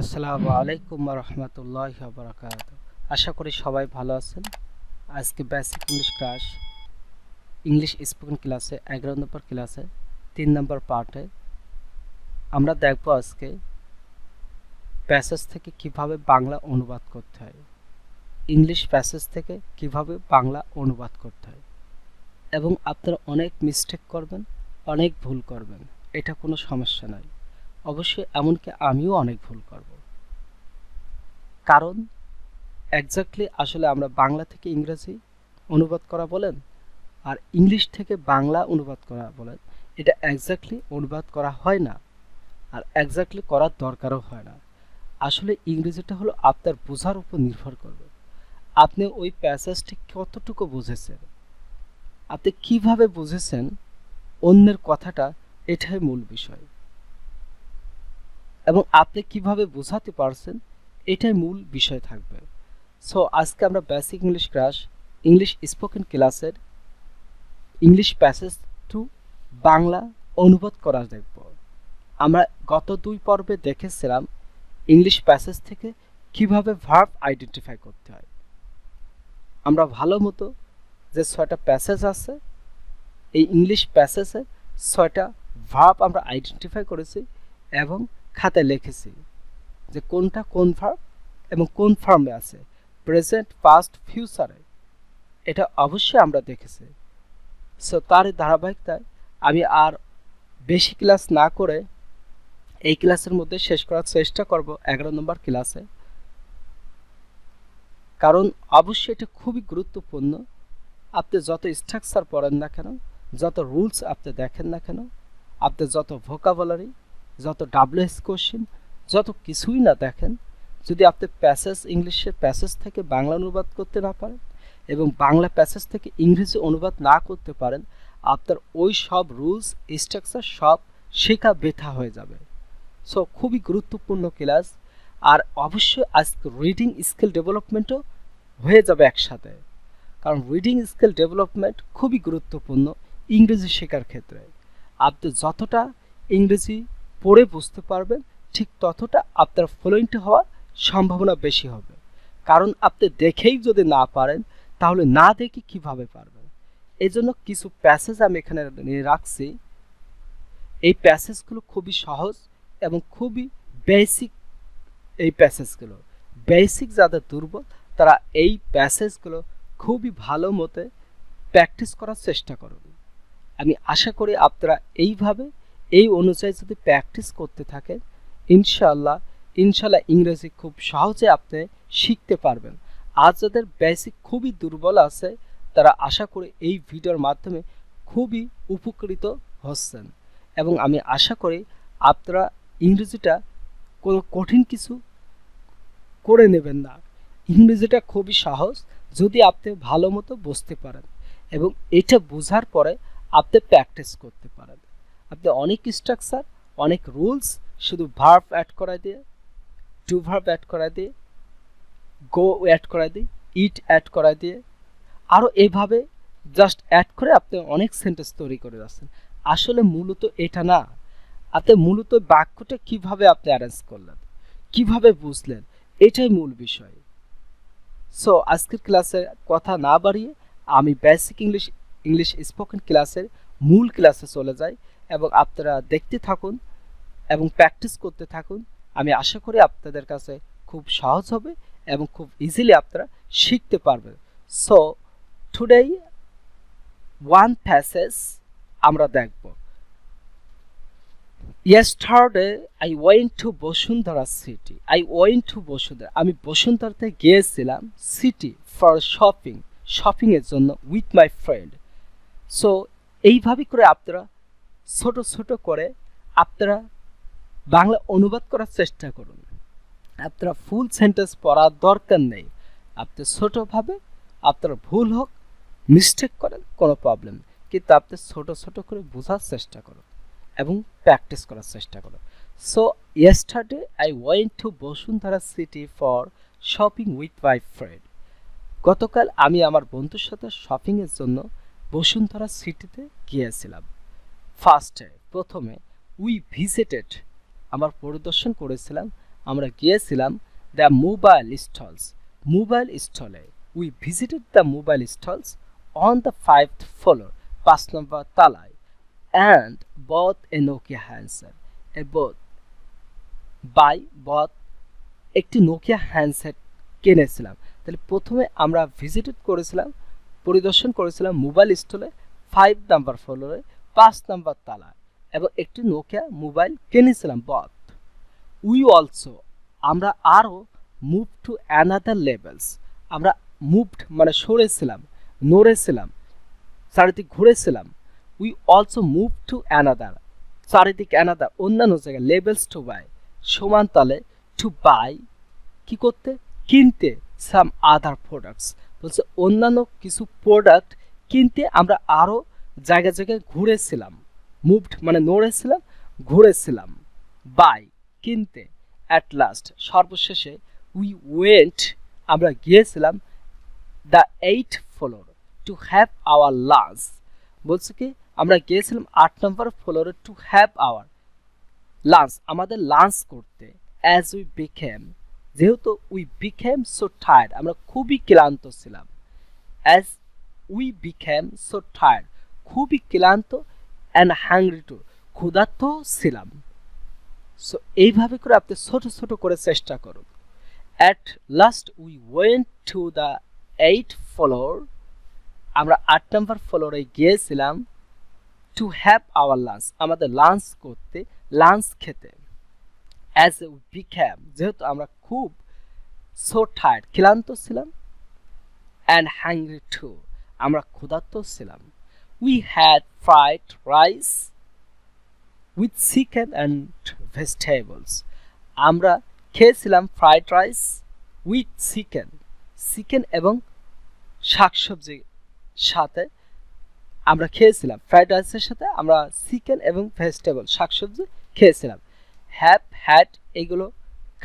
আসসালামু আলাইকুম রহমতুল্লাহি ওয়া বারাকাতুহু। আশা করি সবাই ভালো আছেন। আজকে basic English class English spoken ক্লাসে 11 নম্বর ক্লাসে 3 নম্বর পার্টে আমরা দেখব আজকে প্যাসেজ থেকে কিভাবে বাংলা অনুবাদ করতে হয়। ইংলিশ প্যাসেজ থেকে কিভাবে বাংলা অনুবাদ করতে হয় এবং আপনারা অনেক মিস্টেক করবেন, অনেক ভুল করবেন, এটা কোনো সমস্যা নয়। অবশ্যই এমনকি আমিও অনেক ভুল করব, কারণ এক্স্যাক্টলি আসলে আমরা বাংলা থেকে ইংরেজি অনুবাদ করা বলেন আর ইংলিশ থেকে বাংলা অনুবাদ করা বলেন, এটা এক্স্যাক্টলি অনুবাদ করা হয় না আর এক্স্যাক্টলি করার দরকারও হয় না। আসলে ইংরেজিটা হলো আপনার বোঝার উপর নির্ভর করবে। আপনি ওই প্যাসেজটি কতটুকু বুঝেছেন, আপনি কিভাবে বুঝেছেন অন্যের কথাটা, এটাই মূল বিষয়। এবং আপনি কিভাবে বোঝাতে পারছেন এটাই মূল বিষয় থাকবে। সো আজকে আমরা basic English class English spoken ক্লাসের ইংলিশ প্যাসেজ টু বাংলা অনুবাদ করা দেখব। আমরা গত 2 পর্বে দেখেছিলাম ইংলিশ প্যাসেজ থেকে কিভাবে ভার্ব আইডেন্টিফাই করতে হয়। আমরা ভালো মতো যে 6টা প্যাসেজ আছে, এই ইংলিশ প্যাসেজে 6টা ভার্ব আমরা আইডেন্টিফাই করেছি এবং খাতায় লিখেছি যে কোনটা কোন ভার্ব এবং কোন ফর্মে আছে, প্রেজেন্ট, পাস্ট, ফিউচারে। এটা অবশ্যই আমরা দেখেছি। সো তার ধারাবাহিকতায় আমি আর বেশি ক্লাস না করে এই ক্লাসের মধ্যে শেষ করার চেষ্টা করব 11 নম্বর ক্লাসে, কারণ অবশ্যই এটা খুবই গুরুত্বপূর্ণ। আপনি যত স্ট্রাকচার পড়েন না কেন, যত রুলস আপনি দেখেন না কেন, আপনি যত ভোকাবুলারি, যত ডাব্লিউএস কোশ্চেন, যত কিছুই না দেখেন, যদি আপনি প্যাসেজ ইংলিশের প্যাসেজ থেকে বাংলা অনুবাদ করতে না পারেন এবং বাংলা প্যাসেজ থেকে ইংরেজি অনুবাদ না করতে পারেন, আপনার ওই সব রুলস স্ট্রাকচার সব শেখা বৃথা হয়ে যাবে। সো খুবই গুরুত্বপূর্ণ ক্লাস। আর অবশ্যই আজকে রিডিং স্কিল ডেভেলপমেন্টও হয়ে যাবে একসাথে, কারণ রিডিং স্কিল ডেভেলপমেন্ট খুবই গুরুত্বপূর্ণ ইংরেজি শেখার ক্ষেত্রে। আপনি যতটা ইংরেজি পড়ে বুঝতে পারবেন ঠিক ততটা আপনার ফ্লুয়েন্ট হওয়ার সম্ভাবনা বেশি হবে। কারণ আপনি দেখেই যদি না পারেন তাহলে না দেখে কিভাবে পারবেন। এই জন্য কিছু প্যাসেজ আমি এখানে নিয়ে রাখছি। এই প্যাসেজগুলো খুবই সহজ এবং খুবই বেসিক। এই প্যাসেজগুলো বেসিক যাদের দুর্বল তারা এই প্যাসেজগুলো খুবই ভালো মতে প্র্যাকটিস করার চেষ্টা করুন। আমি আশা করি আপনারা এইভাবে এই অনুযায়ী যদি প্র্যাকটিস করতে থাকেন, ইনশাআল্লাহ ইংরেজি খুব সহজে আপনি শিখতে পারবেন। আর যাদের বেসিক খুবই দুর্বল আছে তারা আশা করি এই ভিডিওর মাধ্যমে খুবই উপকৃত হচ্ছেন এবং আমি আশা করি আপনারা ইংরেজিটা কোনো কঠিন কিছু করে নেবেন না। ইংরেজিটা খুবই সহজ যদি আপনি ভালো মতো বুঝতে পারেন এবং এটা বোঝার পরে আপনি প্র্যাকটিস করতে পারেন। আপনি অনেক স্ট্রাকচার, অনেক রুলস শুধু ভার্ব অ্যাড করা দিয়ে, টু ভার্ব অ্যাড করা দিয়ে, গো অ্যাড করা দিয়ে, ইট অ্যাড করা দিয়ে, আরও এইভাবে জাস্ট অ্যাড করে আপনি অনেক সেন্টেন্স তৈরি করে যাচ্ছেন। আসলে মূলত এটা না, আপনি মূলত বাক্যটা কিভাবে আপনি অ্যারেঞ্জ করলেন, কিভাবে বুঝলেন, এটাই মূল বিষয়। সো আজকের ক্লাসে কথা না বাড়িয়ে আমি বেসিক ইংলিশ স্পোকেন ক্লাসের মূল ক্লাসে চলে যাই এবং আপনারা দেখতে থাকুন এবং প্র্যাকটিস করতে থাকুন। আমি আশা করি আপনাদের কাছে খুব সহজ হবে এবং খুব ইজিলি আপনারা শিখতে পারবেন। সো টুডে ওয়ান প্যাসেজ আমরা দেখব। Yesterday I went to Bashundhara city. আমি বসুন্ধরাতে গিয়েছিলাম সিটি ফর শপিংয়ের জন্য উইথ মাই ফ্রেন্ড। সো এইভাবে করে আপনারা ছোট ছোট করে আপনারা বাংলা অনুবাদ করার চেষ্টা করুন। আপনারা ফুল সেন্টেন্স পড়ার দরকার নেই। আপনি ছোটোভাবে, আপনার ভুল হোক, মিস্টেক করেন, কোনো প্রবলেম, কিন্তু আপনি ছোট ছোট করে বোঝার চেষ্টা করুন এবং প্র্যাকটিস করার চেষ্টা করো। So yesterday I went to Bashundhara city for shopping with my friend. গতকাল আমি আমার বন্ধুর সাথে শপিংয়ের জন্য বসুন্ধরা সিটিতে গিয়েছিলাম। প্রথমে উই ভিজিটেড, আমরা পরিদর্শন করেছিলাম, আমরা গিয়েছিলাম দ্য মোবাইল স্টলস, মোবাইল স্টলে। We visited the mobile stalls on the 5th floor, 5 নম্বর তলায়, and bought a Nokia handset, a bought by bought একটি নোকিয়া হ্যান্ডসেট কিনেছিলাম। তাহলে প্রথমে আমরা ভিজিটেড করেছিলাম, পরিদর্শন করেছিলাম মোবাইল স্টলে 5 নাম্বার ফ্লোরে, 5 নাম্বার তলায়, এবং একটি নোকিয়া মোবাইল কিনেছিলাম বট। উই অলসো আমরা আরও মুভ টু অ্যানাদার লেভেলস, আমরা মুভড মানে সরেছিলাম, নড়েছিলাম, চারিদিক ঘুরেছিলাম। We also move to another চারিদিক, অ্যানাদার অন্যান্য জায়গায়, লেভেলস টু বাই সমান তালে, টু বাই কি করতে, কিনতে, সাম আদার প্রোডাক্টস বলছে অন্যান্য কিছু প্রোডাক্ট কিনতে আমরা আরও জায়গায় জায়গায় ঘুরেছিলাম। মুভড মানে নড়েছিলাম, ঘুরেছিলাম। বাই কিনতে, অ্যাট লাস্ট সর্বশেষে, উই ওয়েন্ট আমরা গিয়েছিলাম the 8th floor to have our lunch, বলছে কি আমরা গিয়েছিলাম 8 নম্বর ফ্লোরে টু হ্যাভ আওয়ার লাঞ্চ, আমাদের লাঞ্চ করতে। অ্যাজ উই বিকেম যেহেতু উই বিকেম সো টায়ার্ড আমরা খুবই ক্লান্ত ছিলাম। As we became so tired খুবই ক্লান্ত, অ্যান্ড হাংরি টু ক্ষুধার্ত ছিলাম। সো এইভাবে করে আপনি ছোট ছোট করে চেষ্টা করুন। At last we went to the 8th floor আমরা 8 নম্বর ফ্লোরে গিয়েছিলাম টু হ্যাভ আওয়ার লাঞ্চ আমাদের লাঞ্চ করতে, লাঞ্চ খেতে। অ্যাজ উই বিকেম যেহেতু আমরা খুব সো টায়ার্ড ক্লান্ত ছিলাম, অ্যান্ড হাংরি টু আমরা ক্ষুধার্ত ছিলাম। We had fried rice with chicken and vegetables আমরা খেয়েছিলাম fried rice with chicken, chicken এবং শাকসবজির সাথে আমরা খেয়েছিলাম। ফ্রাইড রাইসের সাথে আমরা চিকেন এবং ভেজিটেবল শাকসবজি খেয়েছিলাম। হ্যাভ হ্যাড এগুলো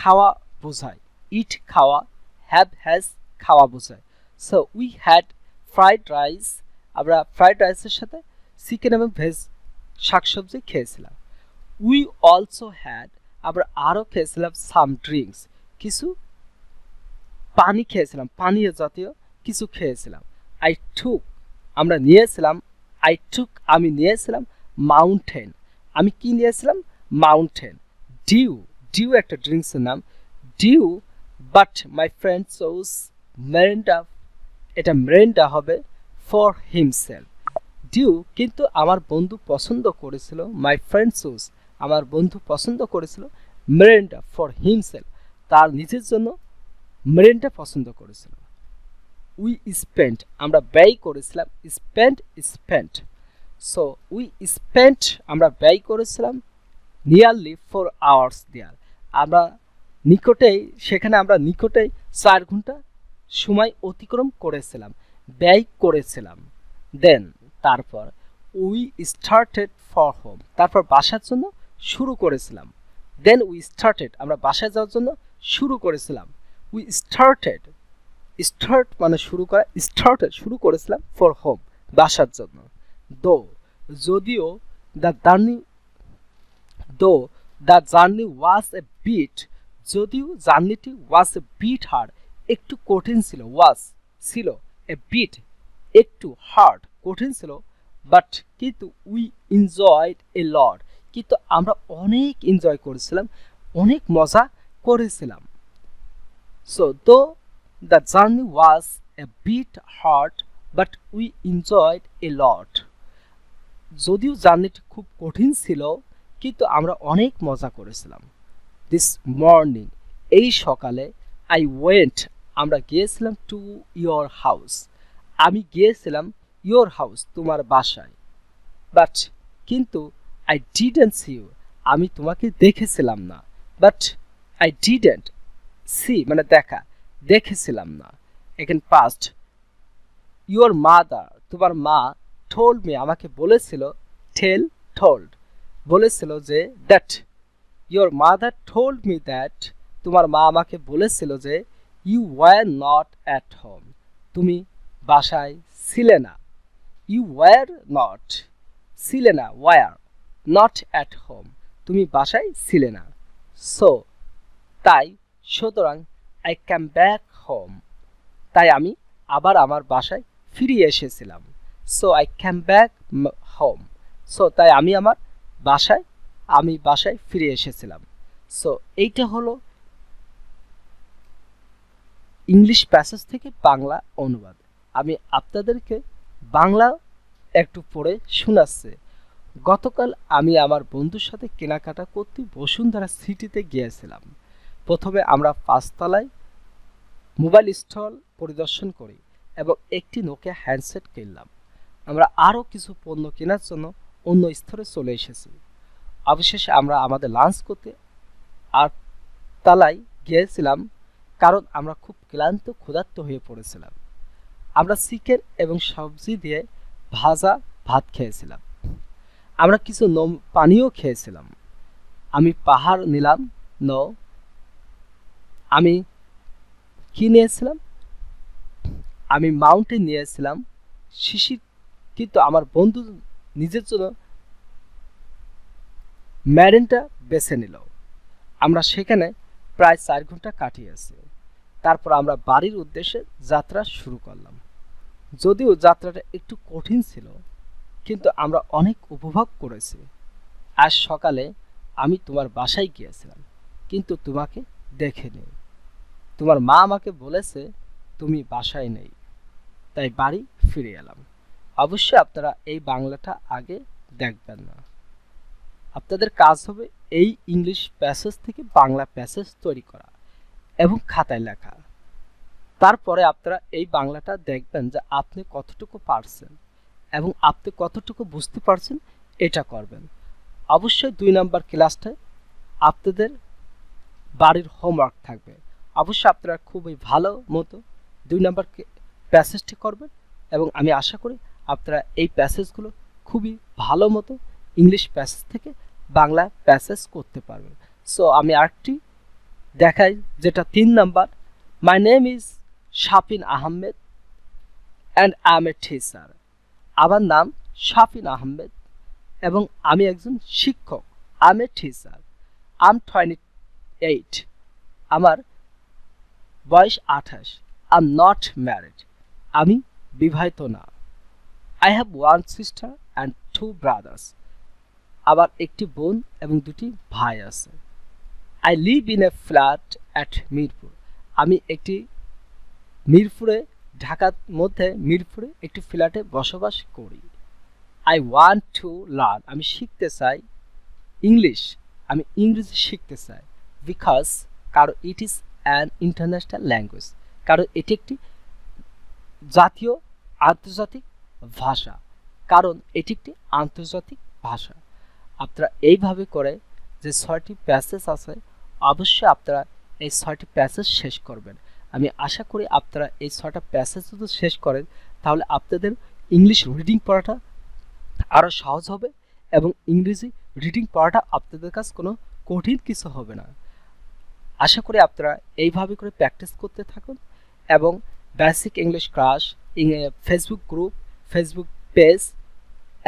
খাওয়া বোঝায়, ইট খাওয়া, হ্যাভ হ্যাজ খাওয়া বোঝায়। So we had fried rice আমরা ফ্রাইড রাইসের সাথে চিকেন এবং ভেজ শাকসবজি খেয়েছিলাম। উই অলসো হ্যাড আমরা আরও খেয়েছিলাম সাম ড্রিঙ্কস কিছু পানি খেয়েছিলাম, পানীয় জাতীয় কিছু খেয়েছিলাম। আই টুক আমরা নিয়েছিলাম, আই টুক আমি নিয়েছিলাম, মাউন্টেন আমি কি নিয়েছিলাম, মাউন্টেন। ডিউ ডিউ একটা ড্রিঙ্কসের নাম, dew but my friend chose Mirinda, এটা মেরিন্ডা হবে ফর হিমসেলফ। ডিউ কিন্তু আমার বন্ধু পছন্দ করেছিল, মাই ফ্রেন্ড চোজ আমার বন্ধু পছন্দ করেছিল, মেরিন্ডা ফর হিমসেলফ তার নিজের জন্য মেরিন্ডা পছন্দ করেছিল। উই স্পেন্ট আমরা ব্যয় করেছিলাম, spent spent. So we spent আমরা ব্যয় করেছিলাম নিয়ারলি 4 hours দেয়ার আমরা নিকটেই, সেখানে আমরা নিকটেই 4 ঘন্টা সময় অতিক্রম করেছিলাম, ব্যয় করেছিলাম। দেন তারপর উই স্টার্টেড ফর হোম তারপর বাসার জন্য শুরু করেছিলাম। দেন উই স্টার্টেড আমরা বাসায় যাওয়ার জন্য শুরু করেছিলাম। উই স্টার্টেড, স্টার্ট মানে শুরু করা, স্টার্টেড শুরু করেছিলাম ফর হোম বাসার জন্য। দো যদিও the journey was a bit যদিও জার্নিটি ওয়াজ এ বিট হার্ড একটু কঠিন ছিল, ওয়াজ ছিল, এ বিট একটু হার্ড কঠিন ছিল, বাট কিন্তু উই এনজয়েড এ লট কিন্তু আমরা অনেক এনজয় করেছিলাম, অনেক মজা করেছিলাম। So though the journey was a bit hard but we enjoyed a lot যদিও জার্নিটি খুব কঠিন ছিল কিন্তু আমরা অনেক মজা করেছিলাম। দিস মর্নিং এই সকালে, আই ওয়েন্ট আমরা গিয়েছিলাম টু ইয়োর হাউস আমি গিয়েছিলাম ইয়োর হাউস তোমার বাসায়, বাট কিন্তু আই ডিডন্ট সি ইউ আমি তোমাকে দেখেছিলাম না, বাট আই ডিডন্ট সি মানে দেখা, দেখেছিলাম না। এখানে পাস্ট, ইয়োর মাদার তোমার মা, টোল্ড মি আমাকে বলেছিল, টেল টোল্ড বলেছিল যে, that your mother told me that তোমার মা আমাকে বলেছিল যে, you were not at home তুমি বাসায় ছিলে না। ইউ ওয়ার নট ছিলে না, ওয়ার নট অ্যাট হোম তুমি বাসায় ছিলে না। সো তাই সুতরাং আই ক্যাম ব্যাক হোম, তাই আমি আবার আমার বাসায় ফিরে এসেছিলাম। So I came back home, so তাই আমি আমার বাসায় ফিরে এসেছিলাম। সো এইটা হলো ইংলিশ প্যাসেজ থেকে বাংলা অনুবাদ। আমি আপনাদেরকে বাংলা একটু পড়ে শোনাচ্ছি। গতকাল আমি আমার বন্ধুর সাথে কেনাকাটা করতে বসুন্ধরা সিটিতে গিয়েছিলাম। প্রথমে আমরা ৫ তলায় মোবাইল স্টল পরিদর্শন করি এবং একটি নোকিয়া হ্যান্ডসেট কিনলাম। আমরা আরও কিছু পণ্য কেনার জন্য অন্য স্তরে চলে এসেছি। অবশেষে আমরা আমাদের লাঞ্চ করতে ৮ তলায় গিয়েছিলাম, কারণ আমরা খুব ক্লান্ত ক্ষুধার্ত হয়ে পড়েছিলাম। আমরা চিকেন এবং সবজি দিয়ে ভাজা ভাত খেয়েছিলাম। আমরা কিছু পানীয় খেয়েছিলাম। আমি পাহাড় নিলাম। আমি কি নিয়েছিলাম? আমি মাউন্টেন নিয়েছিলাম শিশির, কিন্তু আমার বন্ধু নিজের জন্য ম্যারিনটা বেছে নিল। আমরা সেখানে প্রায় ৪ ঘন্টা কাটিয়েছি। তারপর আমরা বাড়ির উদ্দেশ্যে যাত্রা শুরু করলাম। যদিও যাত্রাটা একটু কঠিন ছিল, কিন্তু আমরা অনেক উপভোগ করেছি। আজ সকালে আমি তোমার বাসায় গিয়েছিলাম, কিন্তু তোমাকে দেখিনি। তোমার মা আমাকে বলেছে তুমি বাসায় নেই, তাই বাড়ি ফিরে এলাম। অবশ্যই আপনারা এই বাংলাটা আগে দেখবেন না। আপনাদের কাজ হবে এই ইংলিশ প্যাসেজ থেকে বাংলা প্যাসেজ তৈরি করা এবং খাতায় লেখা। তারপরে আপনারা এই বাংলাটা দেখবেন যে আপনি কতটুকু পারছেন এবং আপনি কতটুকু বুঝতে পারছেন, এটা করবেন। অবশ্যই ২ নম্বর ক্লাসটায় আপনাদের বাড়ির হোমওয়ার্ক থাকবে। অবশ্যই আপনারা খুবই ভালো মতো ২ নম্বর প্যাসেজটি করবেন এবং আমি আশা করি আপনারা এই প্যাসেজগুলো খুবই ভালো মতো ইংলিশ প্যাসেজ থেকে বাংলা প্যাসেজ করতে পারবেন। সো আমি আরেকটি দেখাই, যেটা ৩ নম্বর। My name is Shafin Ahmed and I am a teacher. আমার নাম শাফিন আহমেদ এবং আমি একজন শিক্ষক। I am a teacher. I am 28। আমার বয়স ২৮। I am not married. আমি বিবাহিত না। I have 1 sister and 2 brothers. আবার একটি বোন এবং 2টি ভাই আছে। I live in a flat at Mirpur. আমি একটি ঢাকার মধ্যে মিরপুরে একটি ফ্ল্যাটে বসবাস করি। I want to learn. আমি শিখতে চাই ইংলিশ। আমি ইংরেজি শিখতে চাই। বিকজ কারণ it is an international language. কারণ এটি একটি জাতীয় আন্তর্জাতিক ভাষা। কারণ এটি একটি আন্তর্জাতিক ভাষা। আপনারা এইভাবে করে যে ৬টি প্যাসেজ আছে, অবশ্যই আপনারা এই ৬টি প্যাসেজ শেষ করবেন। আমি আশা করি আপনারা এই ৬টা প্যাসেজ যদি শেষ করেন, তাহলে আপনাদের ইংলিশ রিডিং পড়াটা আরও সহজ হবে এবং ইংরেজি রিডিং পড়াটা আপনাদের কাছে কোনো কঠিন কিছু হবে না। আশা করি আপনারা এইভাবে করে প্র্যাকটিস করতে থাকুন এবং basic English class Facebook group, Facebook page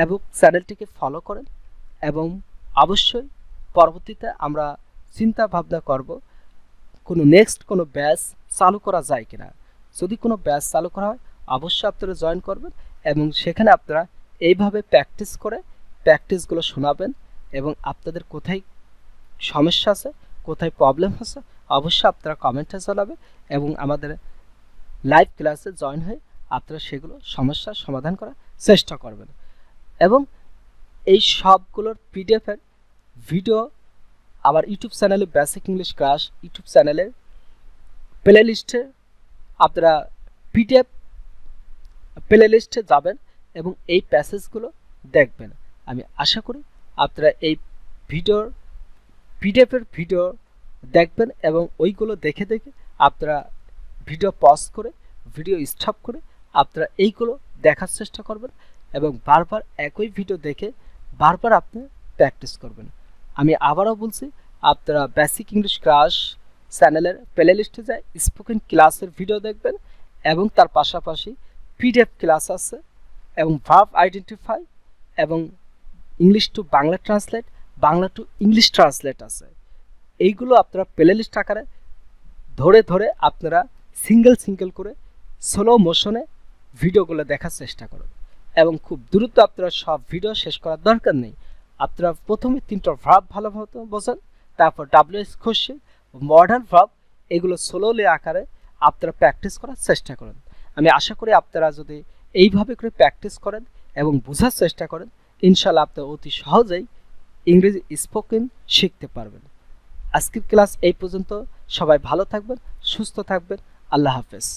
এবং চ্যানেলটিকে ফলো করেন এবং অবশ্যই পরবর্তীতে আমরা চিন্তা ভাবনা করব নেক্সট কোনো ব্যাচ চালু করা যায় কিনা। যদি কোনো ব্যাচ চালু করা হয়, অবশ্যই আপনারা জয়েন করবেন এবং সেখানে আপনারা এইভাবে প্র্যাকটিস করে প্র্যাকটিসগুলো শোনাবেন এবং আপনাদের কোথায় সমস্যা আছে, কোথায় প্রবলেম আছে, অবশ্যই আপনারা কমেন্টে জানাবেন এবং আমাদের লাইভ ক্লাসে জয়েন হয়ে আপনারা সেগুলো সমস্যার সমাধান করার চেষ্টা করবেন। এবং এই সবগুলোর পিডিএফের ভিডিও আমার ইউটিউব চ্যানেলে বেসিক ইংলিশ ক্লাস ইউটিউব চ্যানেলের প্লে লিস্টে আপনারা পিডিএফ প্লে লিস্টে যাবেন এবং এই প্যাসেজগুলো দেখবেন। আমি আশা করি আপনারা এই ভিডিওর পিডিএফের ভিডিও দেখবেন এবং ওইগুলো দেখে দেখে আপনারা ভিডিও পজ করে ভিডিও স্টপ করে আপনারা এইগুলো দেখার চেষ্টা করবেন এবং বারবার একই ভিডিও দেখে বারবার আপনি প্র্যাকটিস করবেন। আমি আবারও বলছি, আপনারা বেসিক ইংলিশ ক্লাস চ্যানেলের প্লে লিস্টে যায় স্পোকেন ক্লাসের ভিডিও দেখবেন এবং তার পাশাপাশি পিডিএফ ক্লাস আছে এবং ভার্ব আইডেন্টিফাই এবং English to Bangla translate, Bangla to English translate আছে এইগুলো আপনারা প্লেলিস্ট আকারে ধরে ধরে আপনারা সিঙ্গেল করে স্লো মোশনে ভিডিওগুলো দেখার চেষ্টা করুন এবং খুব দ্রুত আপনারা সব ভিডিও শেষ করার দরকার নেই। আপনারা প্রথমে 3টা ভার্ব ভালোমতো বোঝেন, তারপর ডাব্লিউএস কোশ্চেন, মডার্ন ভার্ব, এগুলো স্লোলি আকারে আপনারা প্র্যাকটিস করার চেষ্টা করেন। আমি আশা করি আপনারা যদি এইভাবে করে প্র্যাকটিস করেন এবং বোঝার চেষ্টা করেন, ইনশাআল্লাহ আপনারা অতি সহজেই ইংরেজি স্পোকেন শিখতে পারবেন। আজকের ক্লাস এই পর্যন্ত। সবাই ভালো থাকবেন, সুস্থ থাকবেন। আল্লাহ হাফেজ।